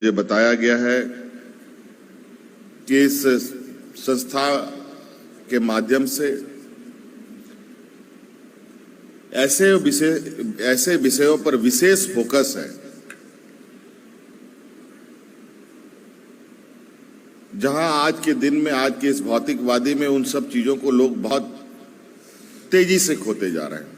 ये बताया गया है कि इस संस्था के माध्यम से ऐसे विषयों पर विशेष फोकस है जहां आज के दिन में, आज के इस भौतिकवादी में उन सब चीजों को लोग बहुत तेजी से खोते जा रहे हैं।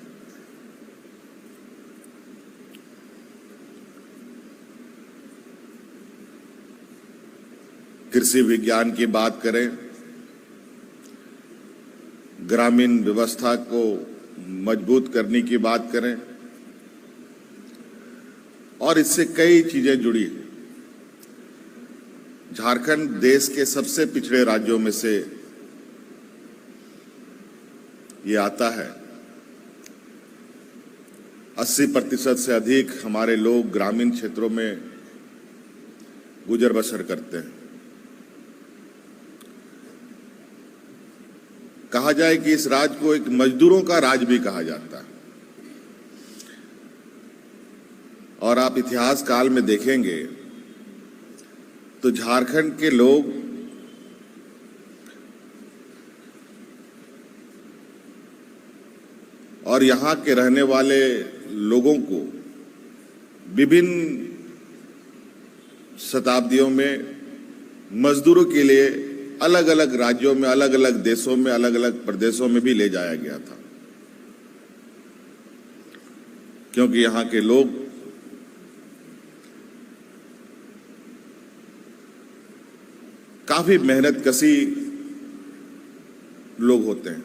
कृषि विज्ञान की बात करें, ग्रामीण व्यवस्था को मजबूत करने की बात करें, और इससे कई चीजें जुड़ी हैं। झारखंड देश के सबसे पिछड़े राज्यों में से ये आता है। 80% से अधिक हमारे लोग ग्रामीण क्षेत्रों में गुजर बसर करते हैं। कहा जाए कि इस राज्य को एक मजदूरों का राज्य भी कहा जाता है। और आप इतिहास काल में देखेंगे तो झारखंड के लोग और यहां के रहने वाले लोगों को विभिन्न शताब्दियों में मजदूरों के लिए अलग अलग राज्यों में, अलग अलग देशों में, अलग अलग प्रदेशों में भी ले जाया गया था, क्योंकि यहां के लोग काफी मेहनत कशी लोग होते हैं।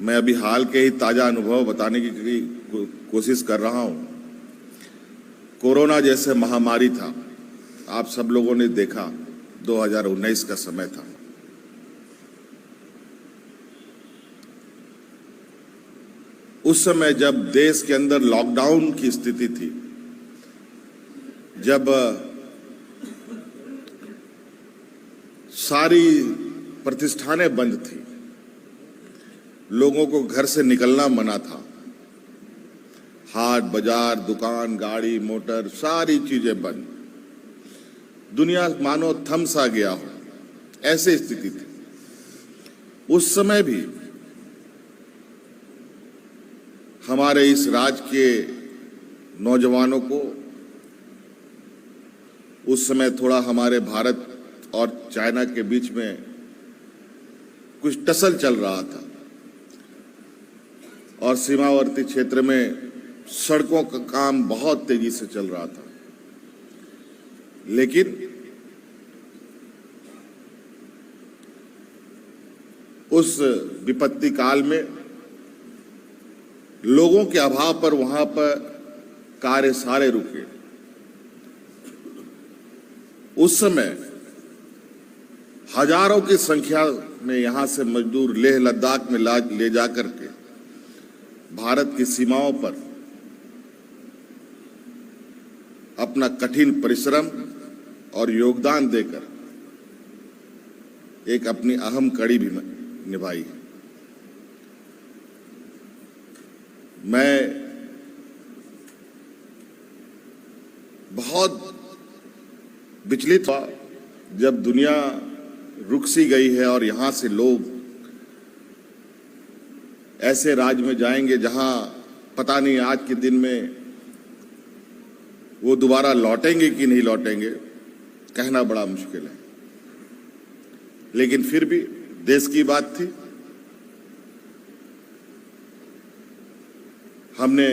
मैं अभी हाल के ही ताजा अनुभव बताने की कोशिश कर रहा हूं। कोरोना जैसे महामारी था, आप सब लोगों ने देखा, 2019 का समय था। उस समय जब देश के अंदर लॉकडाउन की स्थिति थी, जब सारी प्रतिष्ठानें बंद थी, लोगों को घर से निकलना मना था, हाट बाजार, दुकान, गाड़ी मोटर, सारी चीजें बंद, दुनिया मानो थम सा गया हो, ऐसी स्थिति थी। उस समय भी हमारे इस राज्य के नौजवानों को, उस समय थोड़ा हमारे भारत और चाइना के बीच में कुछ टसल चल रहा था और सीमावर्ती क्षेत्र में सड़कों का काम बहुत तेजी से चल रहा था। लेकिन उस विपत्ति काल में लोगों के अभाव पर वहां पर कार्य सारे रुके। उस समय हजारों की संख्या में यहां से मजदूर लेह लद्दाख में ले जाकर के भारत की सीमाओं पर अपना कठिन परिश्रम और योगदान देकर एक अपनी अहम कड़ी भी निभाई। मैं बहुत विचलित हुआ जब दुनिया रुक सी गई है और यहां से लोग ऐसे राज्य में जाएंगे जहां पता नहीं आज के दिन में वो दोबारा लौटेंगे कि नहीं लौटेंगे, कहना बड़ा मुश्किल है। लेकिन फिर भी देश की बात थी, हमने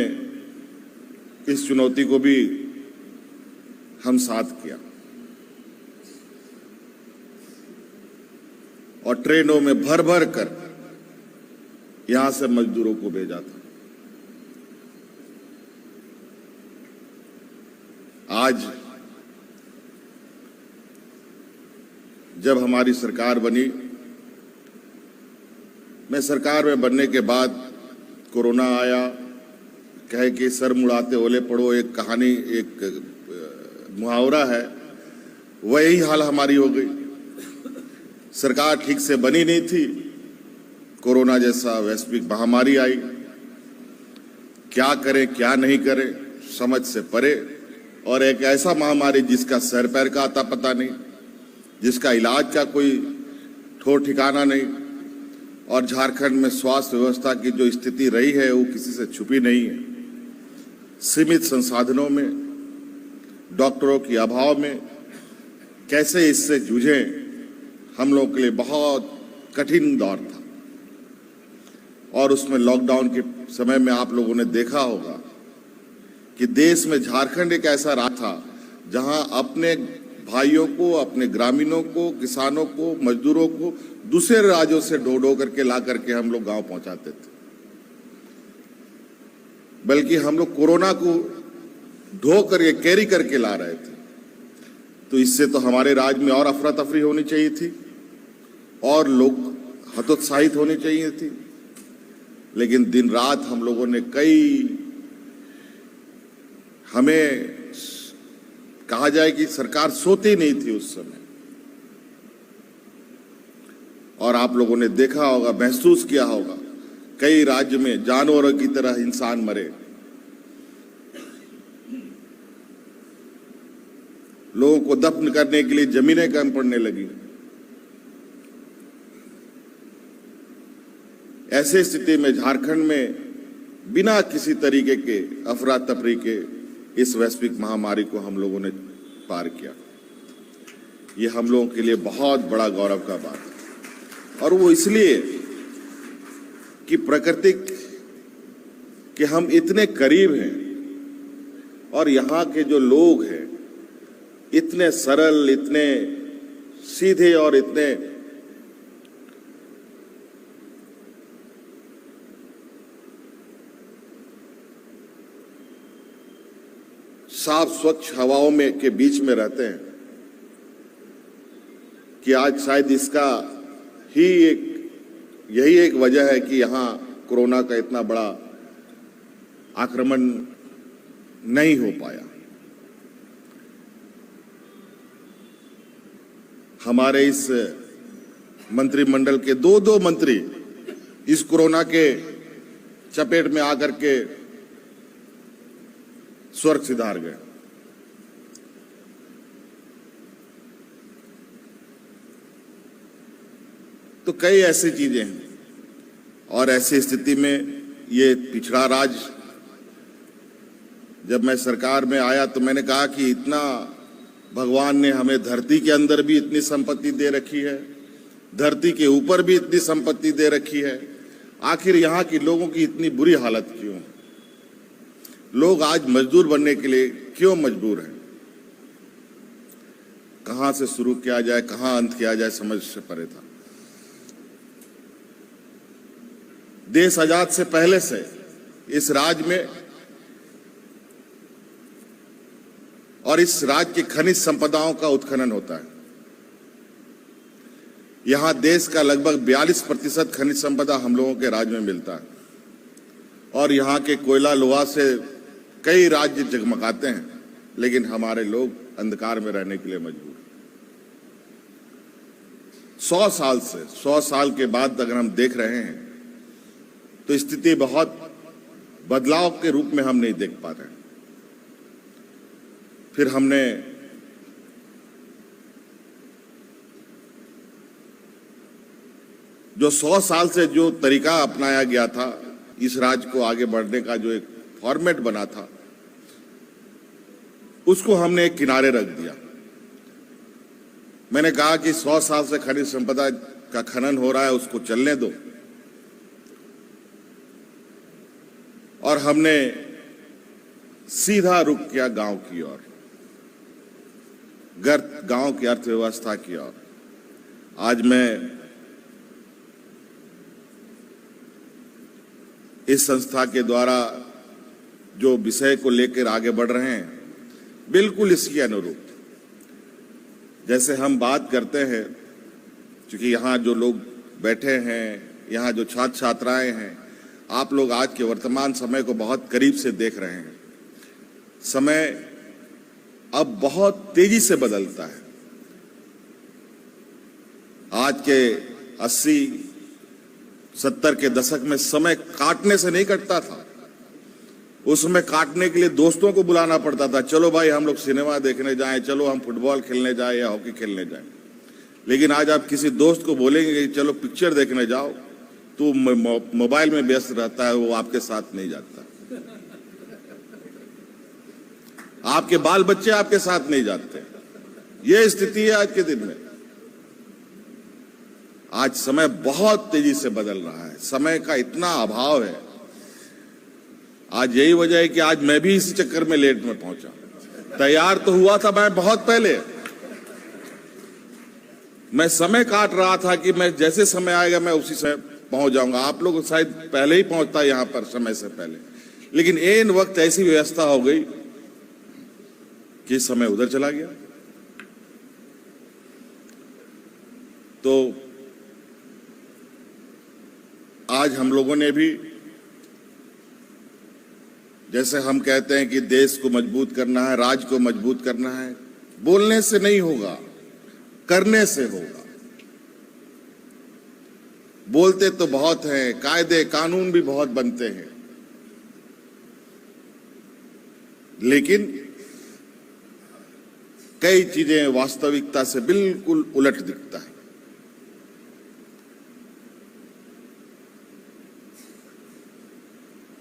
इस चुनौती को भी हम साथ किया और ट्रेनों में भर भर कर यहां से मजदूरों को भेजा था। आज जब हमारी सरकार बनी, मैं सरकार में बनने के बाद कोरोना आया, कहे कि सर मुड़ाते ओले पड़ो, एक कहानी, एक मुहावरा है, वही हाल हमारी हो गई। सरकार ठीक से बनी नहीं थी, कोरोना जैसा वैश्विक महामारी आई, क्या करें क्या नहीं करें समझ से परे, और एक ऐसा महामारी जिसका सर पैर का आता पता नहीं, जिसका इलाज का कोई ठोर ठिकाना नहीं, और झारखंड में स्वास्थ्य व्यवस्था की जो स्थिति रही है वो किसी से छुपी नहीं है। सीमित संसाधनों में, डॉक्टरों की अभाव में कैसे इससे जूझें, हम लोगों के लिए बहुत कठिन दौर था। और उसमें लॉकडाउन के समय में आप लोगों ने देखा होगा कि देश में झारखंड एक ऐसा राज्य था जहां अपने भाइयों को, अपने ग्रामीणों को, किसानों को, मजदूरों को दूसरे राज्यों से ढो करके ला करके हम लोग गांव पहुंचाते थे। बल्कि हम लोग कोरोना को ढो करके, कैरी करके ला रहे थे। तो इससे तो हमारे राज्य में और अफरा तफरी होनी चाहिए थी और लोग हतोत्साहित होनी चाहिए थी। लेकिन दिन रात हम लोगों ने हमें कहा जाए कि सरकार सोती नहीं थी उस समय। और आप लोगों ने देखा होगा, महसूस किया होगा, कई राज्य में जानवरों की तरह इंसान मरे, लोगों को दफन करने के लिए जमीनें कम पड़ने लगी। ऐसे स्थिति में झारखंड में बिना किसी तरीके के अफरा तफरी के इस वैश्विक महामारी को हम लोगों ने पार किया। ये हम लोगों के लिए बहुत बड़ा गौरव का बात है। और वो इसलिए कि प्रकृति के हम इतने करीब हैं और यहाँ के जो लोग हैं इतने सरल, इतने सीधे और इतने साफ स्वच्छ हवाओं में के बीच में रहते हैं कि आज शायद इसका ही यही एक वजह है कि यहाँ कोरोना का इतना बड़ा आक्रमण नहीं हो पाया। हमारे इस मंत्रिमंडल के दो मंत्री इस कोरोना के चपेट में आकर के स्वर्ग सिधार गए। तो कई ऐसी चीजें हैं और ऐसी स्थिति में ये पिछड़ा राज्य, जब मैं सरकार में आया तो मैंने कहा कि इतना भगवान ने हमें धरती के अंदर भी इतनी संपत्ति दे रखी है, धरती के ऊपर भी इतनी संपत्ति दे रखी है, आखिर यहाँ के लोगों की इतनी बुरी हालत क्यों है? लोग आज मजदूर बनने के लिए क्यों मजबूर हैं? कहां से शुरू किया जाए, कहां अंत किया जाए, समझ से परे था। देश आजाद से पहले से इस राज्य में और इस राज्य की खनिज संपदाओं का उत्खनन होता है। यहां देश का लगभग 42% खनिज संपदा हम लोगों के राज्य में मिलता है और यहां के कोयला लोहा से कई राज्य जगमगाते हैं, लेकिन हमारे लोग अंधकार में रहने के लिए मजबूर। 100 साल के बाद अगर हम देख रहे हैं तो स्थिति बहुत बदलाव के रूप में हम नहीं देख पा रहे हैं। फिर हमने जो 100 साल से जो तरीका अपनाया गया था इस राज्य को आगे बढ़ने का, जो एक फॉर्मेट बना था, उसको हमने एक किनारे रख दिया। मैंने कहा कि 100 साल से खनिज संपदा का खनन हो रहा है, उसको चलने दो। और हमने सीधा रुख किया गांव की ओर, गांव की अर्थव्यवस्था की ओर। आज मैं इस संस्था के द्वारा जो विषय को लेकर आगे बढ़ रहे हैं, बिल्कुल इसके अनुरूप जैसे हम बात करते हैं, क्योंकि यहाँ जो लोग बैठे हैं, यहाँ जो छात्र छात्राएं हैं, आप लोग आज के वर्तमान समय को बहुत करीब से देख रहे हैं। समय अब बहुत तेजी से बदलता है। आज के 80-70 के दशक में समय काटने से नहीं कटता था, उसमें काटने के लिए दोस्तों को बुलाना पड़ता था, चलो भाई हम लोग सिनेमा देखने जाएं, चलो हम फुटबॉल खेलने जाएं या हॉकी खेलने जाएं। लेकिन आज आप किसी दोस्त को बोलेंगे कि चलो पिक्चर देखने जाओ, तो मोबाइल में व्यस्त रहता है, वो आपके साथ नहीं जाता। आपके बाल बच्चे आपके साथ नहीं जाते। ये स्थिति है आज के दिन में। आज समय बहुत तेजी से बदल रहा है, समय का इतना अभाव है। आज यही वजह है कि आज मैं भी इसी चक्कर में लेट में पहुंचा। तैयार तो हुआ था मैं बहुत पहले, मैं समय काट रहा था कि मैं जैसे समय आएगा मैं उसी से पहुंच जाऊंगा। आप लोग शायद पहले ही पहुंचता यहां पर समय से पहले, लेकिन ऐन वक्त ऐसी व्यवस्था हो गई कि समय उधर चला गया। तो आज हम लोगों ने भी, जैसे हम कहते हैं कि देश को मजबूत करना है, राज्य को मजबूत करना है, बोलने से नहीं होगा, करने से होगा। बोलते तो बहुत हैं, कायदे कानून भी बहुत बनते हैं, लेकिन कई चीजें वास्तविकता से बिल्कुल उलट दिखता है।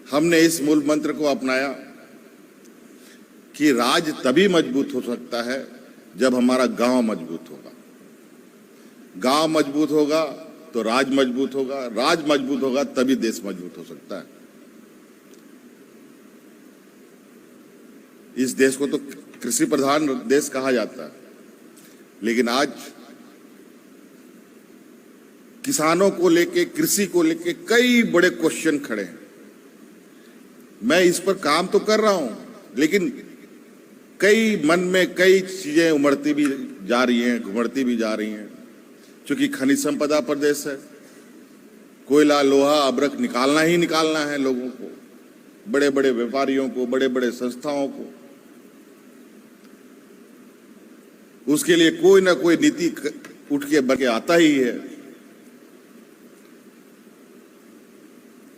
हमने इस मूल मंत्र को अपनाया कि राज्य तभी मजबूत हो सकता है जब हमारा गांव मजबूत होगा। गांव मजबूत होगा तो राज्य मजबूत होगा, राज्य मजबूत होगा तभी देश मजबूत हो सकता है। इस देश को तो कृषि प्रधान देश कहा जाता है, लेकिन आज किसानों को लेके, कृषि को लेके कई बड़े क्वेश्चन खड़े हैं। मैं इस पर काम तो कर रहा हूं, लेकिन कई मन में कई चीजें उमड़ती भी जा रही हैं, घुमड़ती भी जा रही हैं। क्योंकि खनिज संपदा प्रदेश है, कोयला, लोहा, अब्रक निकालना ही निकालना है लोगों को, बड़े बड़े व्यापारियों को, बड़े बड़े संस्थाओं को। उसके लिए कोई ना कोई नीति उठ के बन के आता ही है।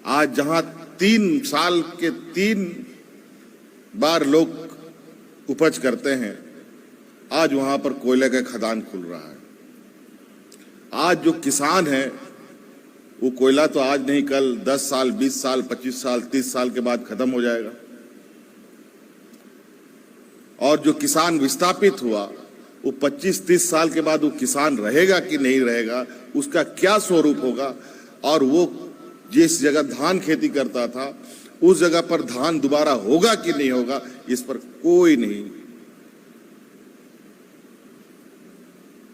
आज जहां 3 साल के 3 बार लोग उपज करते हैं, आज वहां पर कोयले का खदान खुल रहा है। आज जो किसान है वो कोयला तो आज नहीं कल 10 साल, 20 साल, 25 साल, 30 साल के बाद खत्म हो जाएगा। और जो किसान विस्थापित हुआ वो 25-30 साल के बाद वो किसान रहेगा कि नहीं रहेगा, उसका क्या स्वरूप होगा, और वो जिस जगह धान खेती करता था उस जगह पर धान दोबारा होगा कि नहीं होगा, इस पर कोई नहीं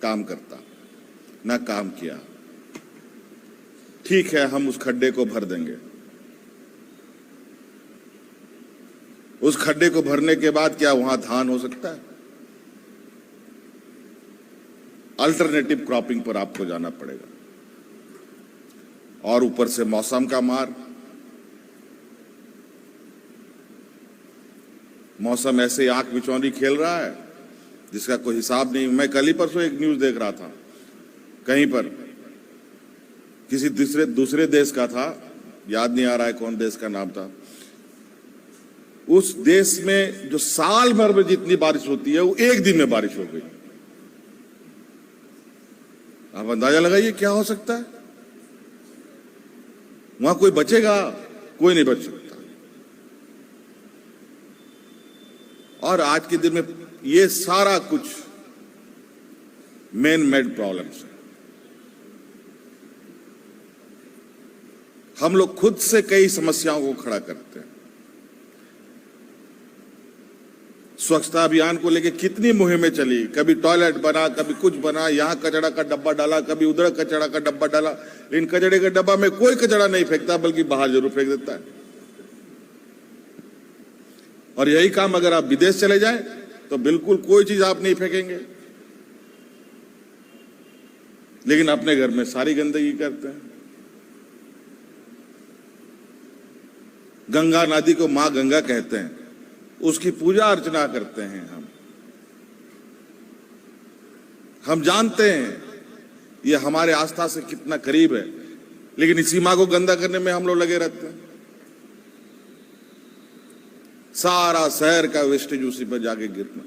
काम करता, ना काम किया। ठीक है, हम उस खड्डे को भर देंगे। उस खड्डे को भरने के बाद क्या वहां धान हो सकता है? अल्टरनेटिव क्रॉपिंग पर आपको जाना पड़ेगा। और ऊपर से मौसम का मार, मौसम ऐसे आंख मिचौनी खेल रहा है जिसका कोई हिसाब नहीं। मैं कल ही परसों एक न्यूज देख रहा था, कहीं पर किसी दूसरे देश का था, याद नहीं आ रहा है कौन देश का नाम था। उस देश में जो साल भर में जितनी बारिश होती है वो एक दिन में बारिश हो गई। आप अंदाजा लगाइए क्या हो सकता है। वहां कोई बचेगा? कोई नहीं बच सकता। और आज के दिन में ये सारा कुछ मैन मेड प्रॉब्लम्स है। हम लोग खुद से कई समस्याओं को खड़ा करते हैं। स्वच्छता अभियान को लेकर कितनी मुहिमें चली, कभी टॉयलेट बना, कभी कुछ बना, यहां कचड़ा का डब्बा डाला, कभी उधर कचड़ा का डब्बा डाला, लेकिन कचड़े के डब्बा में कोई कचड़ा नहीं फेंकता, बल्कि बाहर जरूर फेंक देता है। और यही काम अगर आप विदेश चले जाएं तो बिल्कुल कोई चीज आप नहीं फेंकेंगे, लेकिन अपने घर में सारी गंदगी करते हैं। गंगा नदी को मां गंगा कहते हैं, उसकी पूजा अर्चना करते हैं। हम जानते हैं ये हमारे आस्था से कितना करीब है, लेकिन इसी मां को गंदा करने में हम लोग लगे रहते हैं। सारा शहर का वेस्टेज उसी पर जाके गिरना।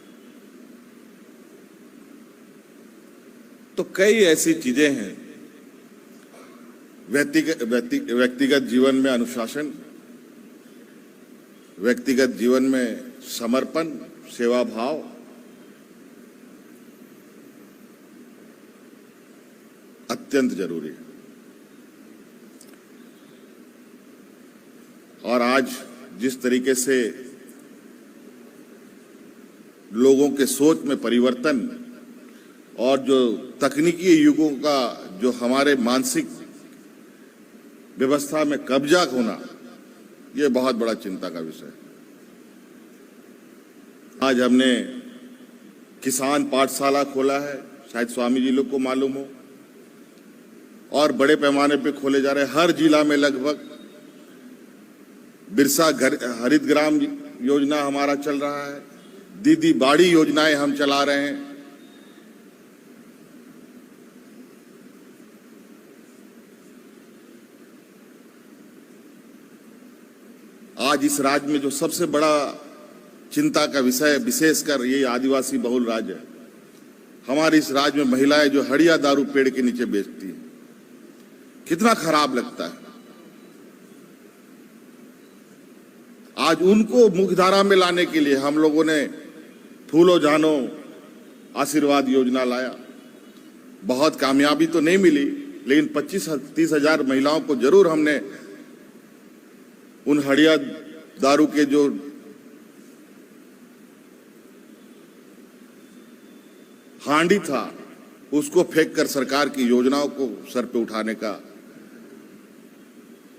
तो कई ऐसी चीजें हैं। व्यक्तिगत जीवन में अनुशासन, व्यक्तिगत जीवन में समर्पण, सेवा भाव, अत्यंत जरूरी है। और आज जिस तरीके से लोगों के सोच में परिवर्तन और जो तकनीकी युगों का जो हमारे मानसिक व्यवस्था में कब्जा होना, ये बहुत बड़ा चिंता का विषय है। आज हमने किसान पाठशाला खोला है, शायद स्वामी जी लोग को मालूम हो, और बड़े पैमाने पे खोले जा रहे हैं। हर जिला में लगभग बिरसा हरित ग्राम योजना हमारा चल रहा है, दीदी बाड़ी योजनाएं हम चला रहे हैं। आज इस राज्य में जो सबसे बड़ा चिंता का विषय, विशेषकर ये आदिवासी बहुल राज्य है, हमारे इस राज्य में महिलाएं जो हड़िया दारू पेड़ के नीचे बेचती हैं, कितना खराब लगता है। आज उनको मुख्यधारा में लाने के लिए हम लोगों ने फूलो जानो आशीर्वाद योजना लाया। बहुत कामयाबी तो नहीं मिली, लेकिन 25-30 हजार महिलाओं को जरूर हमने उन हड़िया दारू के जो हांडी था उसको फेंक कर सरकार की योजनाओं को सर पे उठाने का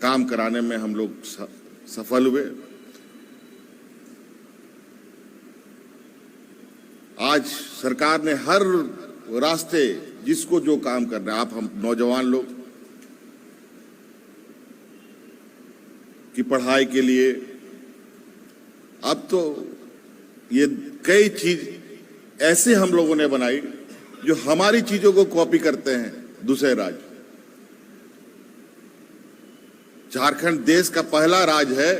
काम कराने में हम लोग सफल हुए। आज सरकार ने हर रास्ते, जिसको जो काम करना है, आप हम नौजवान लोग की पढ़ाई के लिए, अब तो ये कई चीज ऐसे हम लोगों ने बनाई जो हमारी चीजों को कॉपी करते हैं दूसरे राज्य। झारखंड देश का पहला राज्य है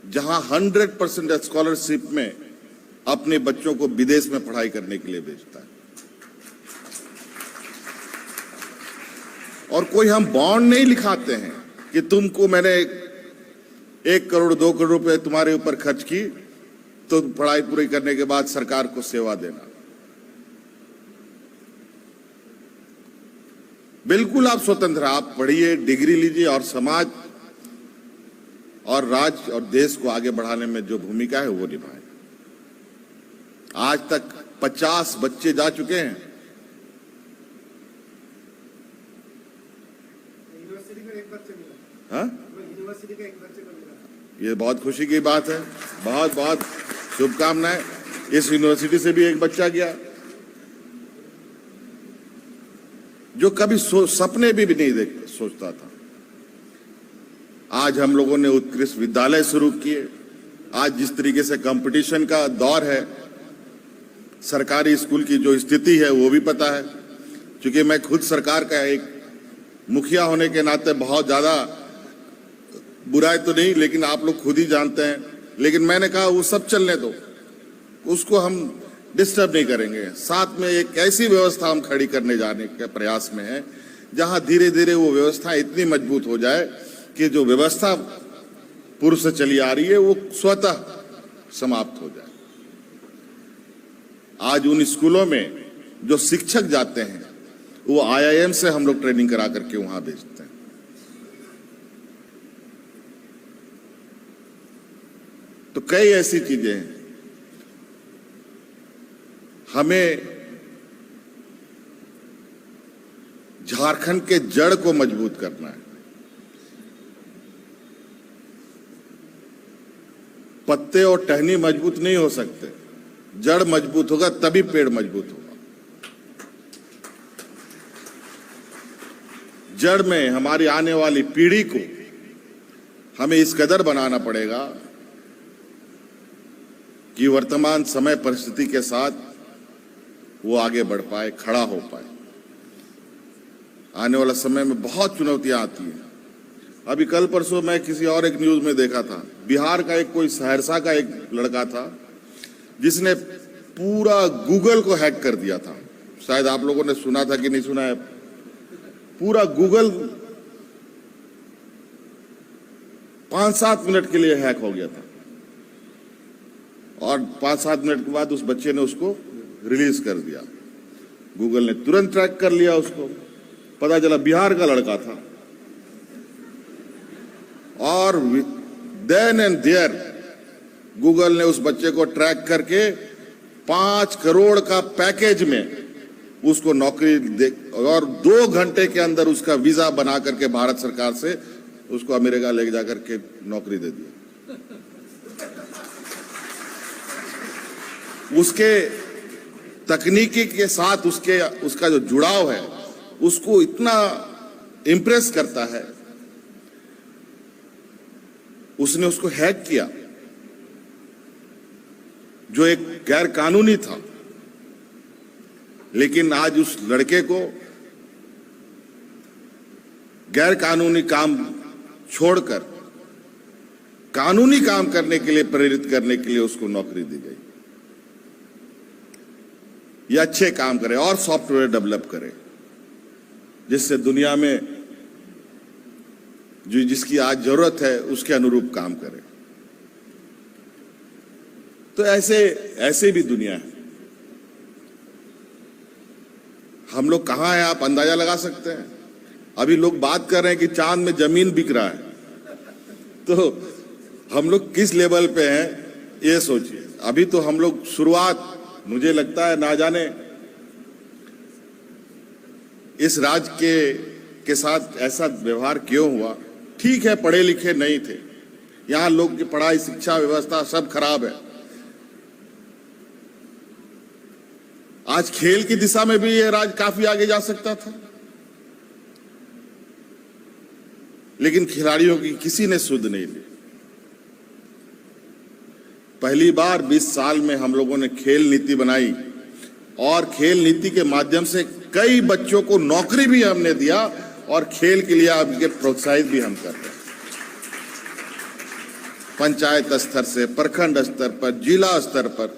जहां 100% स्कॉलरशिप में अपने बच्चों को विदेश में पढ़ाई करने के लिए भेजता है। और कोई हम बॉन्ड नहीं लिखाते हैं कि तुमको मैंने 1 करोड़ 2 करोड़ रुपए तुम्हारे ऊपर खर्च की तो पढ़ाई पूरी करने के बाद सरकार को सेवा देना। बिल्कुल आप स्वतंत्र, आप पढ़िए, डिग्री लीजिए और समाज और राज्य और देश को आगे बढ़ाने में जो भूमिका है वो निभाए। आज तक 50 बच्चे जा चुके हैं। यूनिवर्सिटी का एक बच्चा मिला। हाँ, यूनिवर्सिटी का एक बच्चे को मिला। ये बहुत खुशी की बात है, बहुत बहुत शुभकामनाएं। इस यूनिवर्सिटी से भी एक बच्चा गया जो कभी सपने भी नहीं सोचता था। आज हम लोगों ने उत्कृष्ट विद्यालय शुरू किए। आज जिस तरीके से कंपटीशन का दौर है, सरकारी स्कूल की जो स्थिति है वो भी पता है। क्योंकि मैं खुद सरकार का एक मुखिया होने के नाते बहुत ज्यादा बुराई तो नहीं, लेकिन आप लोग खुद ही जानते हैं। लेकिन मैंने कहा वो सब चलने दो, उसको हम डिस्टर्ब नहीं करेंगे। साथ में एक ऐसी व्यवस्था हम खड़ी करने जाने के प्रयास में है जहां धीरे धीरे वो व्यवस्था इतनी मजबूत हो जाए कि जो व्यवस्था पूर्व से चली आ रही है वो स्वतः समाप्त हो जाए। आज उन स्कूलों में जो शिक्षक जाते हैं वो IIM से हम लोग ट्रेनिंग करा करके वहां भेजते हैं। तो कई ऐसी चीजें हैं। हमें झारखंड के जड़ को मजबूत करना है। पत्ते और टहनी मजबूत नहीं हो सकते, जड़ मजबूत होगा तभी पेड़ मजबूत होगा। जड़ में हमारी आने वाली पीढ़ी को हमें इस कदर बनाना पड़ेगा कि वर्तमान समय परिस्थिति के साथ वो आगे बढ़ पाए, खड़ा हो पाए। आने वाला समय में बहुत चुनौतियां आती हैं। अभी कल परसों मैं किसी और एक न्यूज में देखा था, बिहार का एक कोई सहरसा का एक लड़का था जिसने पूरा गूगल को हैक कर दिया था। शायद आप लोगों ने सुना था कि नहीं सुना है। पूरा गूगल 5-7 मिनट के लिए हैक हो गया था और 5-7 मिनट के बाद उस बच्चे ने उसको रिलीज कर दिया। गूगल ने तुरंत ट्रैक कर लिया उसको, पता चला बिहार का लड़का था। और देन एंड देयर गूगल ने उस बच्चे को ट्रैक करके 5 करोड़ का पैकेज में उसको नौकरी दे और 2 घंटे के अंदर उसका वीजा बना करके भारत सरकार से उसको अमेरिका ले जाकर के नौकरी दे दी। उसके तकनीकी के साथ उसका जो जुड़ाव है उसको इतना इंप्रेस करता है। उसने उसको हैक किया जो एक गैर कानूनी था, लेकिन आज उस लड़के को गैर कानूनी काम छोड़कर कानूनी काम करने के लिए प्रेरित करने के लिए उसको नौकरी दी गई। ये अच्छे काम करे और सॉफ्टवेयर डेवलप करे जिससे दुनिया में जो जिसकी आज जरूरत है उसके अनुरूप काम करे। तो ऐसे भी दुनिया है। हम लोग कहां हैं आप अंदाजा लगा सकते हैं। अभी लोग बात कर रहे हैं कि चांद में जमीन बिक रहा है, तो हम लोग किस लेवल पे हैं ये सोचिए। अभी तो हम लोग शुरुआत, मुझे लगता है ना जाने इस राज्य के साथ ऐसा व्यवहार क्यों हुआ। ठीक है, पढ़े लिखे नहीं थे, यहां लोग की पढ़ाई शिक्षा व्यवस्था सब खराब है। आज खेल की दिशा में भी यह राज्य काफी आगे जा सकता था, लेकिन खिलाड़ियों की किसी ने सुध नहीं ली। पहली बार 20 साल में हम लोगों ने खेल नीति बनाई और खेल नीति के माध्यम से कई बच्चों को नौकरी भी हमने दिया और खेल के लिए आपके प्रोत्साहित भी हम कर रहे हैं। पंचायत स्तर से प्रखंड स्तर पर, जिला स्तर पर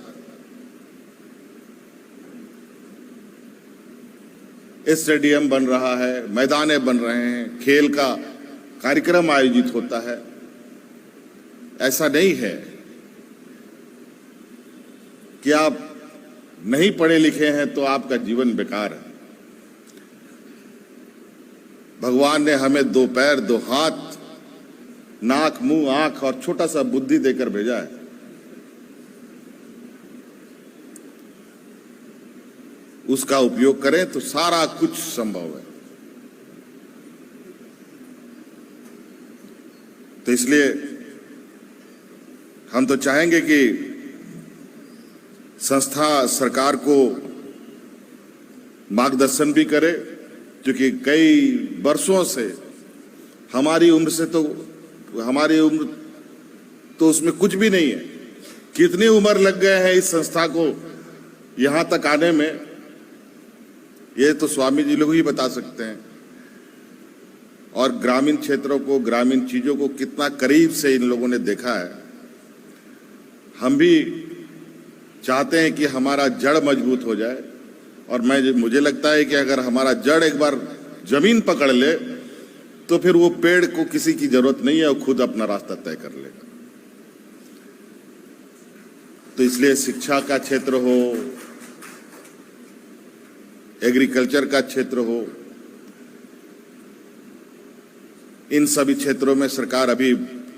स्टेडियम बन रहा है, मैदाने बन रहे हैं, खेल का कार्यक्रम आयोजित होता है। ऐसा नहीं है कि आप नहीं पढ़े लिखे हैं तो आपका जीवन बेकार है। भगवान ने हमें 2 पैर, 2 हाथ, नाक, मुंह, आंख और छोटा सा बुद्धि देकर भेजा है। उसका उपयोग करें तो सारा कुछ संभव है। तो इसलिए हम तो चाहेंगे कि संस्था सरकार को मार्गदर्शन भी करे, क्योंकि कई वर्षों से हमारी उम्र तो उसमें कुछ भी नहीं है। कितनी उम्र लग गए हैं इस संस्था को यहां तक आने में, ये तो स्वामी जी लोग ही बता सकते हैं। और ग्रामीण क्षेत्रों को, ग्रामीण चीजों को कितना करीब से इन लोगों ने देखा है। हम भी चाहते हैं कि हमारा जड़ मजबूत हो जाए, और मुझे लगता है कि अगर हमारा जड़ एक बार जमीन पकड़ ले तो फिर वो पेड़ को किसी की जरूरत नहीं है, वो खुद अपना रास्ता तय कर लेगा। तो इसलिए शिक्षा का क्षेत्र हो, एग्रीकल्चर का क्षेत्र हो, इन सभी क्षेत्रों में सरकार अभी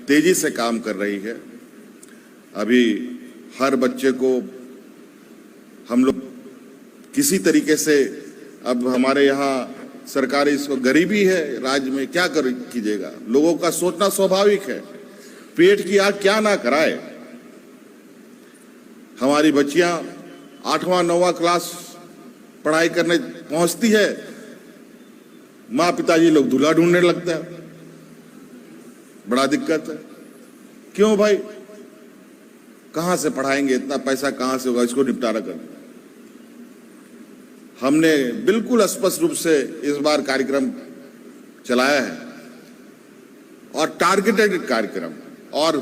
तेजी से काम कर रही है। अभी हर बच्चे को हम लोग किसी तरीके से, अब हमारे यहाँ सरकारी इसको गरीबी है राज्य में, क्या कीजिएगा। लोगों का सोचना स्वाभाविक है, पेट की आग क्या ना कराए। हमारी बच्चियां 8वां 9वां क्लास पढ़ाई करने पहुंचती है, माँ पिताजी लोग दूल्हा ढूंढने लगते हैं। बड़ा दिक्कत है। क्यों भाई, कहां से पढ़ाएंगे, इतना पैसा कहां से होगा, इसको निपटारा कर। हमने बिल्कुल स्पष्ट रूप से इस बार कार्यक्रम चलाया है, और टारगेटेड कार्यक्रम, और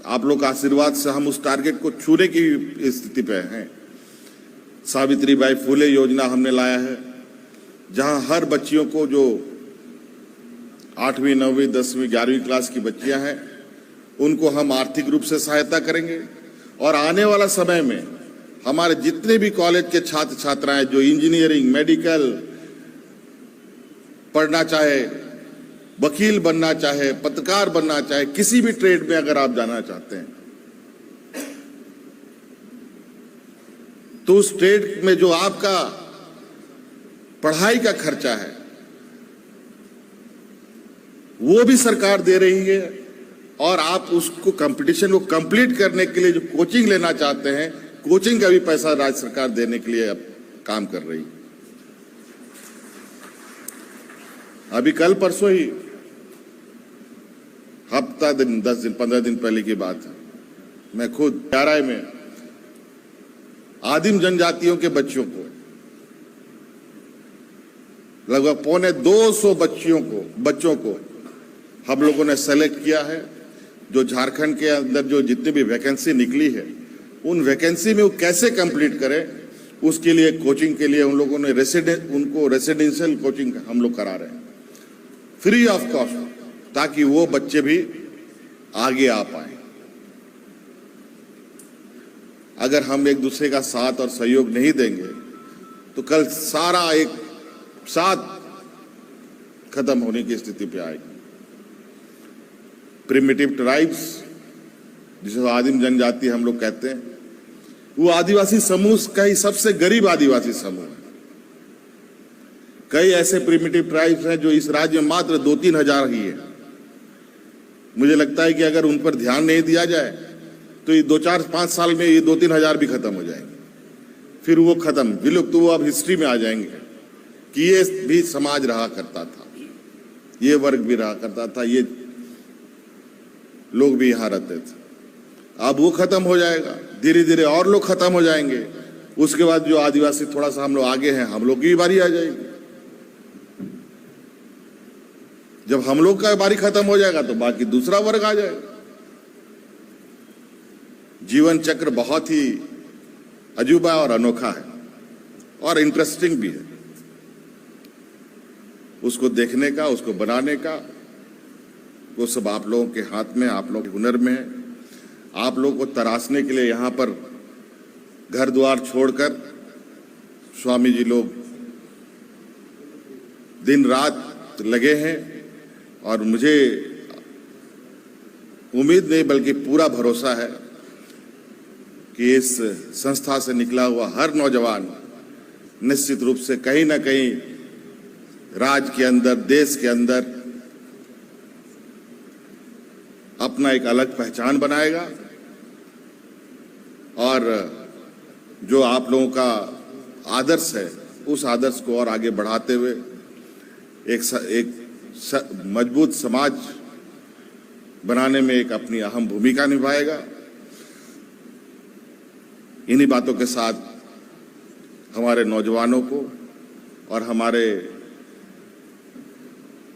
आप लोग का आशीर्वाद से हम उस टारगेट को छूने की स्थिति पे हैं। सावित्रीबाई फुले योजना हमने लाया है, जहां हर बच्चियों को जो 8वीं 9वीं 10वीं 11वीं क्लास की बच्चियां हैं उनको हम आर्थिक रूप से सहायता करेंगे। और आने वाला समय में हमारे जितने भी कॉलेज के छात्र छात्राएं जो इंजीनियरिंग मेडिकल पढ़ना चाहे, वकील बनना चाहे, पत्रकार बनना चाहे, किसी भी ट्रेड में अगर आप जाना चाहते हैं तो उस ट्रेड में जो आपका पढ़ाई का खर्चा है वो भी सरकार दे रही है। और आप उसको कंपटीशन को कंप्लीट करने के लिए जो कोचिंग लेना चाहते हैं, कोचिंग का भी पैसा राज्य सरकार देने के लिए अब काम कर रही है। अभी कल परसों ही, हफ्ता दिन 10 दिन 15 दिन पहले की बात है, मैं खुद KRI में आदिम जनजातियों के बच्चों को, लगभग 250 बच्चों को हम लोगों ने सेलेक्ट किया है। जो झारखंड के अंदर जो जितनी भी वैकेंसी निकली है उन वैकेंसी में वो कैसे कंप्लीट करें उसके लिए कोचिंग के लिए उन लोगों ने उनको रेसिडेंशियल कोचिंग हम लोग करा रहे हैं फ्री ऑफ कॉस्ट, ताकि वो बच्चे भी आगे आ पाए। अगर हम एक दूसरे का साथ और सहयोग नहीं देंगे तो कल सारा एक साथ खत्म होने की स्थिति पे आएगी। प्रिमिटिव ट्राइब्स, जिसे आदिम जनजाति हम लोग कहते हैं, वो आदिवासी समूह का ही सबसे गरीब आदिवासी समूह है। कई ऐसे प्रिमिटिव ट्राइब्स हैं जो इस राज्य में मात्र 2-3 हजार ही है। मुझे लगता है कि अगर उन पर ध्यान नहीं दिया जाए तो ये 2-4-5 साल में ये 2-3 हजार भी खत्म हो जाएंगे। फिर वो खत्म विलुप्त, तो वो अब हिस्ट्री में आ जाएंगे कि ये भी समाज रहा करता था, ये वर्ग भी रहा करता था, ये लोग भी यहां रहते थे। अब वो खत्म हो जाएगा, धीरे धीरे और लोग खत्म हो जाएंगे। उसके बाद जो आदिवासी थोड़ा सा हम लोग आगे हैं, हम लोग की बारी आ जाएगी। जब हम लोग का बारी खत्म हो जाएगा तो बाकी दूसरा वर्ग आ जाएगा। जीवन चक्र बहुत ही अजूबा और अनोखा है और इंटरेस्टिंग भी है। उसको देखने का, उसको बनाने का, वो सब आप लोगों के हाथ में, आप लोगों के हुनर में है। आप लोगों को तराशने के लिए यहाँ पर घर द्वार छोड़कर स्वामी जी लोग दिन रात लगे हैं। और मुझे उम्मीद नहीं बल्कि पूरा भरोसा है कि इस संस्था से निकला हुआ हर नौजवान निश्चित रूप से कहीं ना कहीं राज्य के अंदर, देश के अंदर अपना एक अलग पहचान बनाएगा। और जो आप लोगों का आदर्श है उस आदर्श को और आगे बढ़ाते हुए एक मजबूत समाज बनाने में एक अपनी अहम भूमिका निभाएगा। इन्हीं बातों के साथ हमारे नौजवानों को और हमारे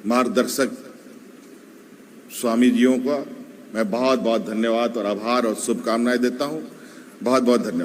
मार्गदर्शक स्वामी जियों का मैं बहुत बहुत धन्यवाद और आभार और शुभकामनाएं देता हूं। बहुत बहुत धन्यवाद।